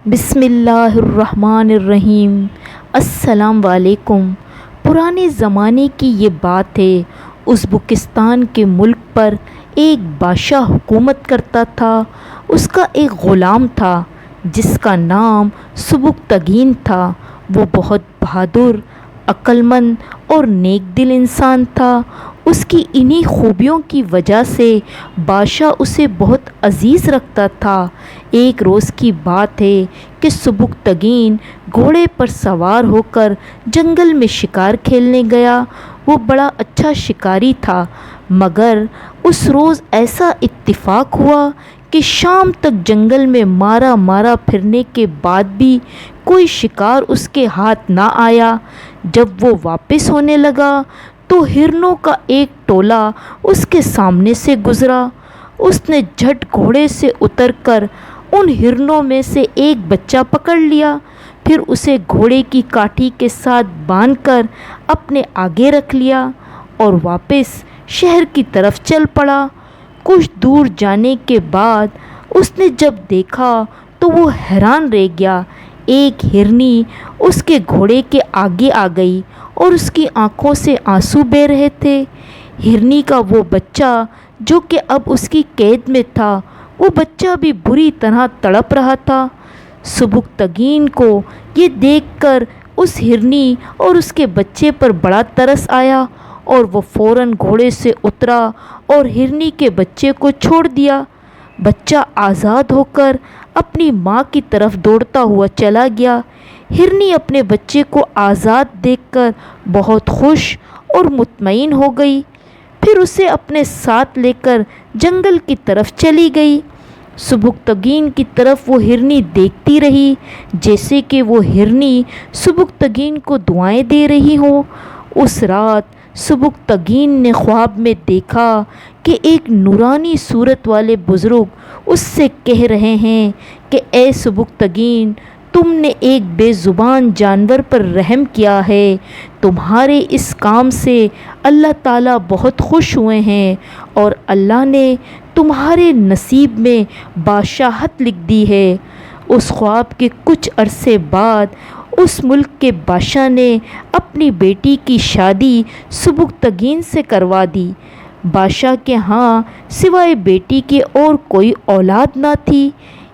بسم اللہ الرحمن الرحیم۔ السلام علیکم۔ پرانے زمانے کی یہ بات ہے، ازبکستان کے ملک پر ایک بادشاہ حکومت کرتا تھا۔ اس کا ایک غلام تھا جس کا نام سبکتگین تھا۔ وہ بہت بہادر، عقل مند اور نیک دل انسان تھا۔ اس کی انہی خوبیوں کی وجہ سے بادشاہ اسے بہت عزیز رکھتا تھا۔ ایک روز کی بات ہے کہ سبکتگین گھوڑے پر سوار ہو کر جنگل میں شکار کھیلنے گیا۔ وہ بڑا اچھا شکاری تھا، مگر اس روز ایسا اتفاق ہوا کہ شام تک جنگل میں مارا پھرنے کے بعد بھی کوئی شکار اس کے ہاتھ نہ آیا۔ جب وہ واپس ہونے لگا تو ہرنوں کا ایک ٹولہ اس کے سامنے سے گزرا۔ اس نے جھٹ گھوڑے سے اتر کر ان ہرنوں میں سے ایک بچہ پکڑ لیا، پھر اسے گھوڑے کی کاٹھی کے ساتھ باندھ کر اپنے آگے رکھ لیا اور واپس شہر کی طرف چل پڑا۔ کچھ دور جانے کے بعد اس نے جب دیکھا تو وہ حیران رہ گیا۔ ایک ہرنی اس کے گھوڑے کے آگے آ گئی اور اس کی آنکھوں سے آنسو بہہ رہے تھے۔ ہرنی کا وہ بچہ جو کہ اب اس کی قید میں تھا، وہ بچہ بھی بری طرح تڑپ رہا تھا۔ سبکتگین کو یہ دیکھ کر اس ہرنی اور اس کے بچے پر بڑا ترس آیا اور وہ فوراً گھوڑے سے اترا اور ہرنی کے بچے کو چھوڑ دیا۔ بچہ آزاد ہو کر اپنی ماں کی طرف دوڑتا ہوا چلا گیا۔ ہرنی اپنے بچے کو آزاد دیکھ کر بہت خوش اور مطمئن ہو گئی، پھر اسے اپنے ساتھ لے کر جنگل کی طرف چلی گئی۔ سبکتگین کی طرف وہ ہرنی دیکھتی رہی جیسے کہ وہ ہرنی سبکتگین کو دعائیں دے رہی ہو۔ اس رات سبکتگین نے خواب میں دیکھا کہ ایک نورانی صورت والے بزرگ اس سے کہہ رہے ہیں کہ اے سبکتگین، تم نے ایک بے زبان جانور پر رحم کیا ہے۔ تمہارے اس کام سے اللہ تعالیٰ بہت خوش ہوئے ہیں اور اللہ نے تمہارے نصیب میں بادشاہت لکھ دی ہے۔ اس خواب کے کچھ عرصے بعد اس ملک کے بادشاہ نے اپنی بیٹی کی شادی سبکتگین سے کروا دی۔ بادشاہ کے ہاں سوائے بیٹی کے اور کوئی اولاد نہ تھی،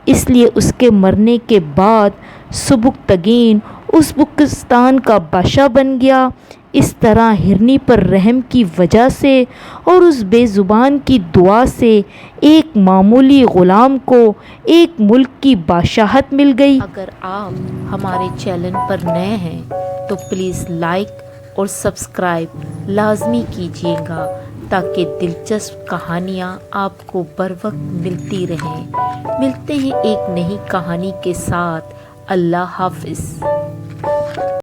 اس لیے اس کے مرنے کے بعد سبکتگین ازبکستان کا بادشاہ بن گیا۔ اس طرح ہرنی پر رحم کی وجہ سے اور اس بے زبان کی دعا سے ایک معمولی غلام کو ایک ملک کی بادشاہت مل گئی۔ اگر آپ ہمارے چینل پر نئے ہیں تو پلیز لائک اور سبسکرائب لازمی کیجیے گا تاکہ دلچسپ کہانیاں آپ کو بر وقت ملتی رہیں۔ ملتے ہیں ایک نئی کہانی کے ساتھ۔ اللہ حافظ۔